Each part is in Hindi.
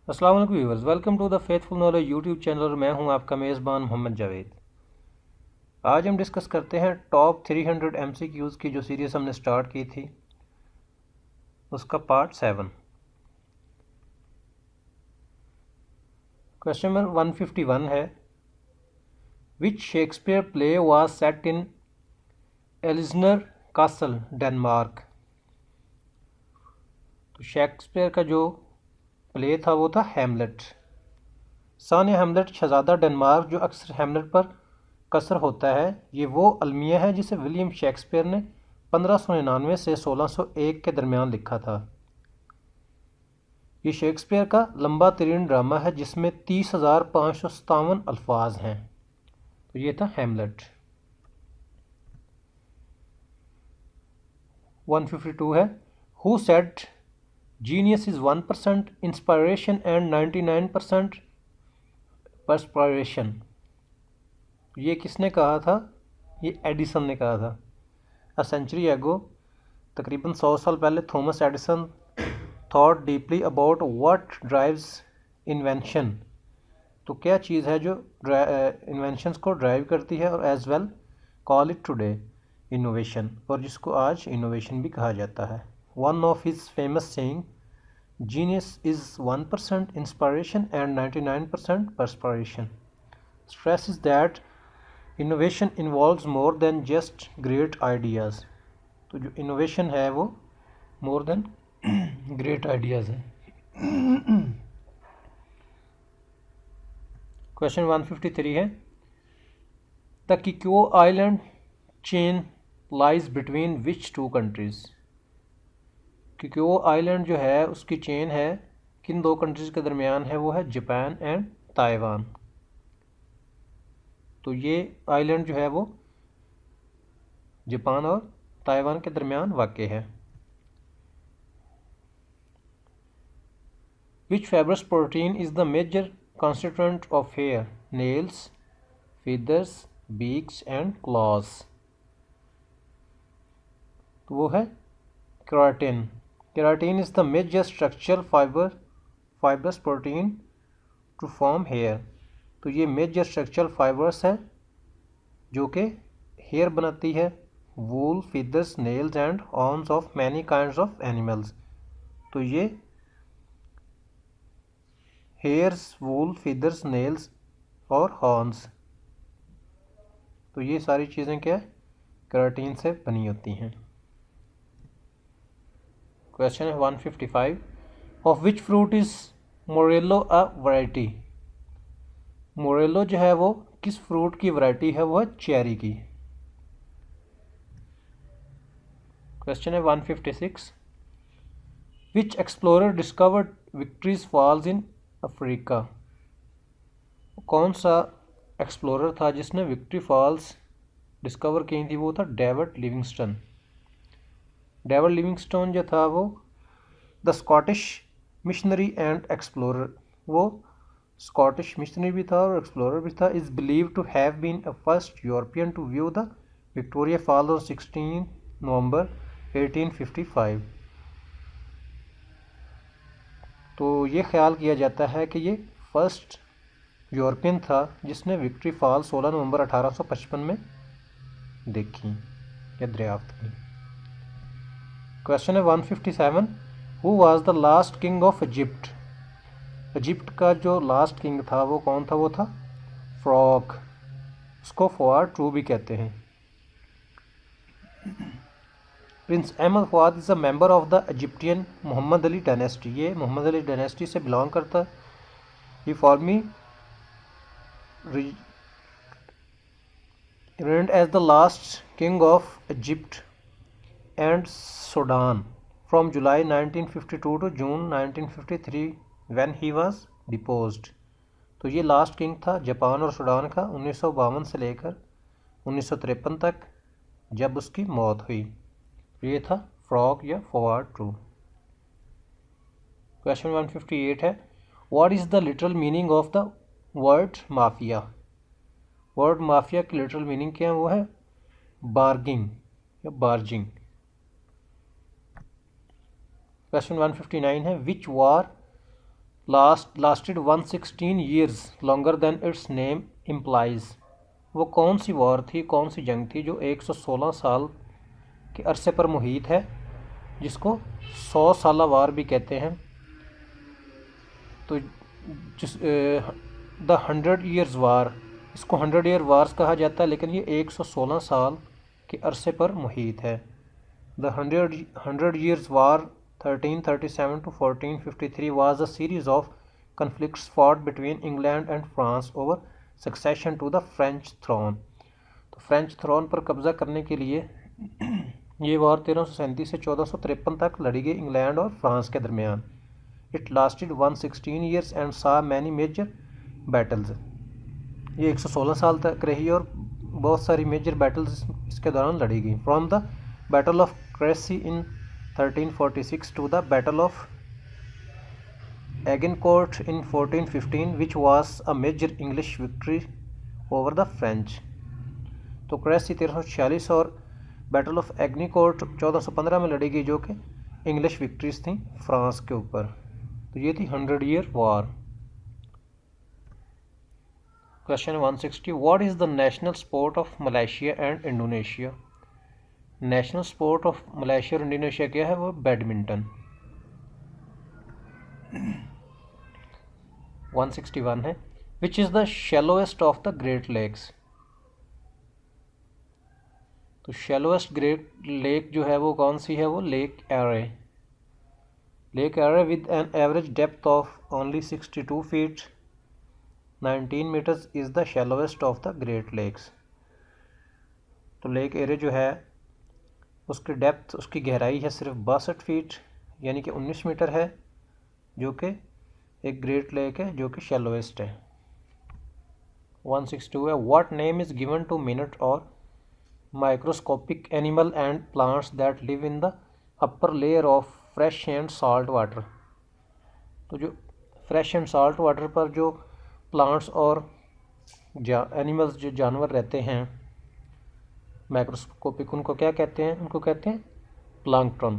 अस्सलाम वालेकुम viewers, welcome to the faithful knowledge YouTube channel और मैं हूं आपका मेज़बान मोहम्मद जावेद। आज हम डिस्कस करते हैं टॉप 300 MCQs की जो सीरीज़ हमने स्टार्ट की थी उसका पार्ट 7। क्वेश्चन नंबर 151 है, which Shakespeare play was set in Elsinore castle Denmark. तो शेक्सपियर का जो प्ले था वो था हैमलेट। सान हैमलेट शहजादा डेनमार्क जो अक्सर हैमलेट पर कसर होता है, ये वो अलमिया है जिसे विलियम शेक्सपियर ने 1599 से 1601 के दरमियान लिखा था। ये शेक्सपियर का लंबा तरीन ड्रामा है जिसमें 30,557 अल्फाज हैं। तो ये था हैमलेट। 152 है, who said genius is 1% inspiration and 99% perspiration. ये किसने कहा था? ये एडिसन ने कहा था। अ सेंचुरी एगो, तकरीबन 100 साल पहले Thomas Edison thought deeply about what drives invention. तो क्या चीज़ है जो इन्वेंशंस को ड्राइव करती है, और as well call it today innovation, और जिसको आज इनोवेशन भी कहा जाता है। One of his famous saying, genius is 1% inspiration and 99% perspiration, stress is that innovation involves more than just great ideas. तो जो इनोवेशन है वो मोर देन ग्रेट आइडियाज़ है। क्वेश्चन 153 है, the Kikyo island chain lies between which two countries. Kikyo island जो है उसकी चेन है किन दो कंट्रीज़ के दरमियान है? वो है जापान एंड ताइवान। तो ये आइलैंड जो है वो जापान और ताइवान के दरमियान वाक़ है। Which fibrous protein is the major constituent of hair, nails, feathers, beaks and claws। तो वो है keratin. Keratin is the major structural fibrous protein to form hair. तो ये मेजर स्ट्रक्चरल फाइबर्स है जो कि हेयर बनाती है, wool, feathers, nails and horns of many kinds of animals. तो ये हेयर्स, वूल, फीदर्स, नेल्स और हॉर्न्स, तो ये सारी चीज़ें क्या है? केराटिन से बनी होती हैं। क्वेश्चन है 155, of which fruit is morello a variety. Morello जो है वो किस फ्रूट की वैरायटी है? वो है चेरी की। क्वेश्चन है 156, which explorer discovered Victoria Falls in Africa. कौन सा एक्सप्लोरर था जिसने विक्ट्री फॉल्स डिस्कवर की थी? वो था डेविड लिविंगस्टन। डेविड लिविंगस्टन जो था वो the Scottish missionary and explorer, वो स्कॉटिश मिशनरी भी था और एक्सप्लोरर भी था। Is believe to have been a first European to view the Victoria fall on 16 November 1855। तो ये ख्याल किया जाता है कि ये फर्स्ट यूरोपियन था जिसने विक्ट्री फॉल 16 नवंबर 1855 में देखी या दरियाफ्त की। क्वेश्चन है 157, who was the last king of Egypt. Egypt का जो लास्ट किंग था वो कौन था? वो था फ्रॉक। उसको फवाद ट्रू भी कहते हैं। Prince Ahmed Fuad is a member of the Egyptian Muhammad Ali dynasty. ये मोहम्मद अली डायनेस्टी से बिलोंग करता है। ही फॉर्मी reigned as the last king of Egypt and Sudan from July 1952 to June 1953 when he was deposed। तो ये लास्ट किंग था जापान और सूडान का 1952 से लेकर 1953 तक जब उसकी मौत हुई। ये था फ्रॉग या फवाद ट्रू। क्वेश्चन 158 है, what is the literal meaning of the word mafia. Word mafia की लिटरल मीनिंग क्या है? वो है बार्गिंग या बार्जिंग। क्वेश्चन 159 है, विच वार lasted 116 years longer than its name implies। वो कौन सी वॉर थी, कौन सी जंग थी जो 116 साल के अरसे पर मुहित है, जिसको 100 साला वार भी कहते हैं। तो जिस द 100 ईयर्स वार, इसको 100 ईयर वार्स कहा जाता है, लेकिन ये 116 साल के अरसे पर मुहित है। The 100 years war 1337 to 1453 was a series of conflicts fought between England and France over succession to the French throne। तो फ्रेंच थ्रोन पर कब्जा करने के लिए ये वार 1337 से 1453 तक लड़ी गई इंग्लैंड और फ्रांस के दरमियान। इट लास्टेड 116 ईयर्स एंड सा मैनी मेजर बैटल्स। ये 116 साल तक रही और बहुत सारी मेजर बैटल्स इसके दौरान लड़ी गई। From the battle of cracy in 1346 to the Battle of Agincourt in 1415 which was a major English victory over the French। तो क्रेसी 1346 और बैटल ऑफ एग्निकोर्ट 1415 में लड़ी गई, जो कि इंग्लिश विक्ट्रीज थी फ्रांस के ऊपर। तो ये थी 100 year war. Question 160, what is the national sport of Malaysia and Indonesia. National sport of Malaysia और इंडोनेशिया क्या है, वो बैडमिंटन। 161 है, which is the shallowest of the Great Lakes. तो शैलोएस्ट ग्रेट लेक जो है वो कौन सी है, वो Lake Erie. Lake Erie with an average depth of only 62 feet 19 metres is the shallowest of the Great Lakes. तो लेक एरे जो है उसकी डेप्थ, उसकी गहराई है सिर्फ 62 फीट यानी कि 19 मीटर है, जो कि एक ग्रेट लेक है जो कि शैलोएस्ट है। 162 है, what name is given to minute और microscopic animal and plants that live in the upper layer of fresh and salt water. तो जो फ्रेश एंड साल्ट वाटर पर जो प्लांट्स और एनिमल्स जो जानवर रहते हैं माइक्रोस्कोपिक, उनको क्या कहते हैं, उनको कहते हैं plankton.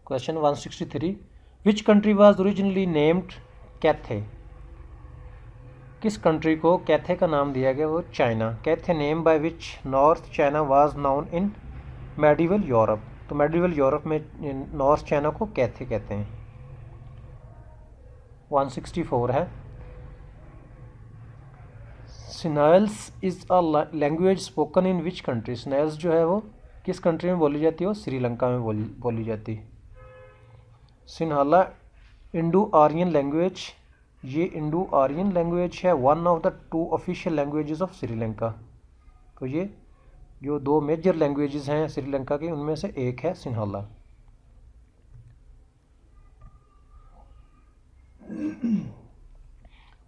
Question 163, which country was originally named Cathay. किस कंट्री को कैथे का नाम दिया गया, वो China. Cathay name by which north China was known in medieval Europe. तो मेडिवल यूरोप में नॉर्थ चाइना को कैथे कहते हैं। 164 है, स्नेल्स is a language spoken in which country. स्नेल्स जो है वो किस कंट्री में बोली जाती है, वो श्रीलंका में बोली जाती है। सिन्हाला इंडो आर्यन लैंग्वेज, ये इंडो आर्यन लैंग्वेज है, one of the 2 official languages of Sri Lanka. तो ये जो 2 मेजर लैंग्वेजेस हैं श्रीलंका की, उनमें से एक है सिन्हाला।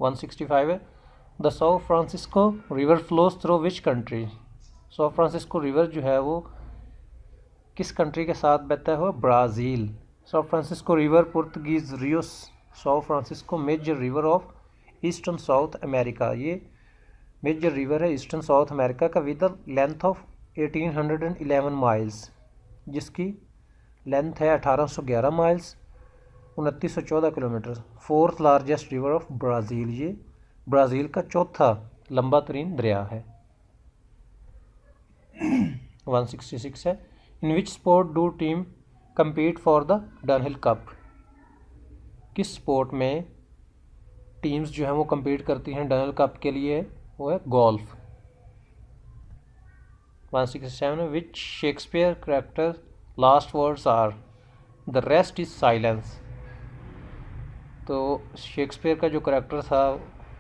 165 है, द सौ Francisco river flows through which country. सौ फ्रांसिस्को रिवर जो है वो किस कंट्री के साथ बहता है, वो Brazil. Sao Francisco river Portuguese रियोस Sao Francisco major river of eastern South America. ये मेजर रिवर है ईस्टर्न साउथ अमेरिका का, with the length of 1811 miles, जिसकी लेंथ है 1811 miles 2914 kilometres. 4th largest river of Brazil, ये ब्राज़ील का 4था लंबा तरीन दरिया है। 166 है, in which sport do team compete for the Dunhill Cup. किस स्पोर्ट में टीम्स जो हैं वो compete करती हैं डनहिल कप के लिए, वो है golf. 167 which Shakespeare character last words are the rest is silence. तो शेक्सपियर का जो करेक्टर था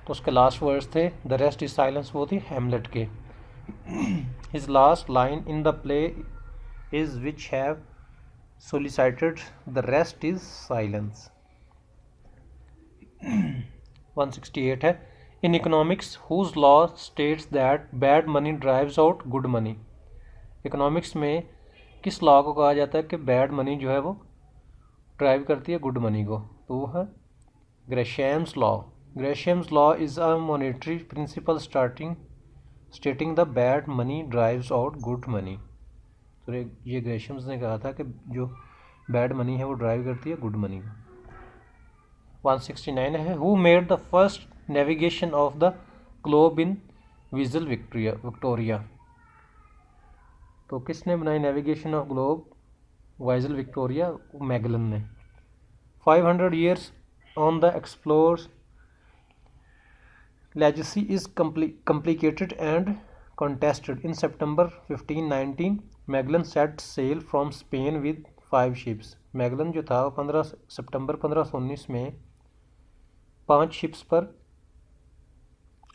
तो उसके लास्ट वर्ड्स थे द रेस्ट इज साइलेंस, वो थी हैमलेट के। His last line in the play is which have solicited the rest is silence। 168 है, in economics whose law states that bad money drives out good money। Economics में किस लॉ को कहा जाता है कि बैड मनी जो है वो ड्राइव करती है गुड मनी को, तो वो है Gresham's law. Gresham's law is a monetary principle stating the bad money drives out good money. तो ये ग्रेशियम्स ने कहा था कि जो बैड मनी है वो ड्राइव करती है गुड मनी। 169 है, who made the first navigation of the globe in vessel Victoria. तो किसने बनाई navigation of globe vessel Victoria? Magellan ने। 500 years on the explorer's legacy is complicated and contested. In September 1519, Magellan set sail from Spain with 5 ships. Magellan जो था 15 सितंबर 1519 में 5 शिप्स पर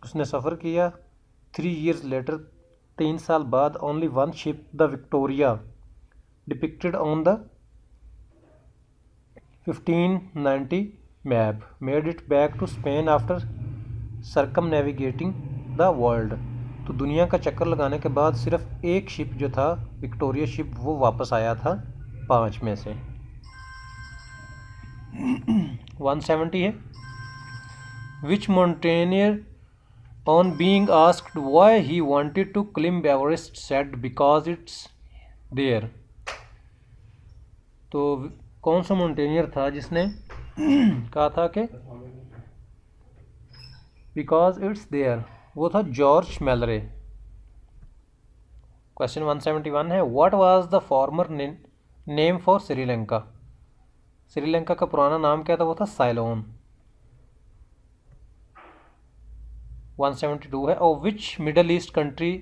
उसने सफ़र किया। 3 years later, 3 साल बाद, only one ship, the Victoria, depicted on the 1590 map, made it back to Spain after circumnavigating the world. तो दुनिया का चक्कर लगाने के बाद सिर्फ एक शिप जो था विक्टोरिया शिप वो वापस आया था 5 में से। 170 है, which mountaineer on being asked why he wanted to climb Everest said because it's there। तो कौन सा माउंटेनियर था जिसने कहा था कि बिकॉज इट्स देयर? वो था जॉर्ज मेलरे। क्वेश्चन 171 है, what was the former name for Sri Lanka? Sri Lanka का पुराना नाम क्या था? वो था साइलोन। 172 है, of which middle east country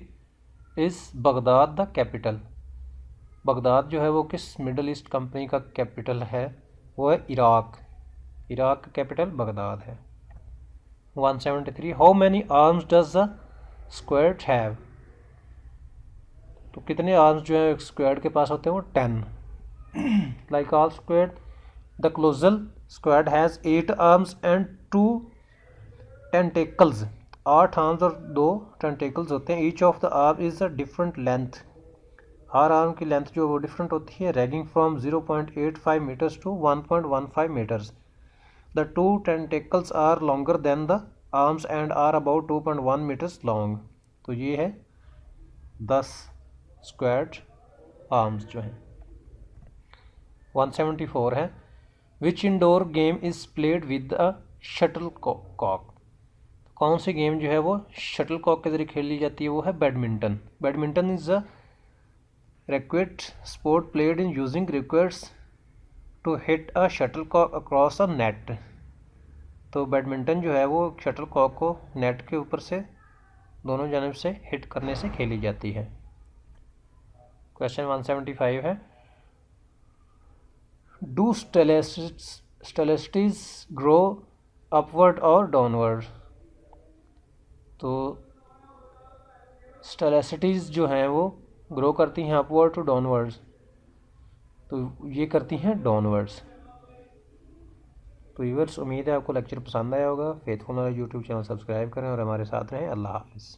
is Baghdad the capital? Baghdad जो है वो किस मिडल ईस्ट कंपनी का कैपिटल है? वो है इराक। इराक का कैपिटल बगदाद है। 173, how many arms does the squad have? तो कितने आर्म्स जो है स्क्वाड के पास होते हैं? वो 10। Like all squid, the colossal squid has 8 arms and 2 tentacles. 8 arms और 2 टेंटेकल्स होते हैं। Each of the arm is a different length. हर आर्म की लेंथ जो वो डिफरेंट होती है। Ranging from 0.85 meters to 1.15 meters. The 2 tentacles are longer than the arms and are about 2.1 meters long. तो ये है 10 स्क्वाड आर्म्स जो हैं। 174 है, which indoor game is played with a shuttlecock? कौन सी गेम जो है वो शटल कॉक के ज़रिए खेली जाती है? वो है badminton. Badminton is a racket sport played in using rackets to hit a shuttlecock across a net. तो बैडमिंटन जो है वो शटल कॉक को नेट के ऊपर से दोनों जानब से हिट करने से खेली जाती है। क्वेश्चन 175 है, डू स्टेलेस्टिस ग्रो अपवर्ड और डाउनवर्ड? तो स्टेलेस्टिस जो हैं वो ग्रो करती हैं अपवर्ड टू डाउनवर्ड्स। तो ये करती हैं डाउनवर्ड्स। तो व्यूअर्स, उम्मीद है आपको लेक्चर पसंद आया होगा। Faithful knowledge YouTube channel subscribe करें और हमारे साथ रहें। अल्लाह हाफ़िज़।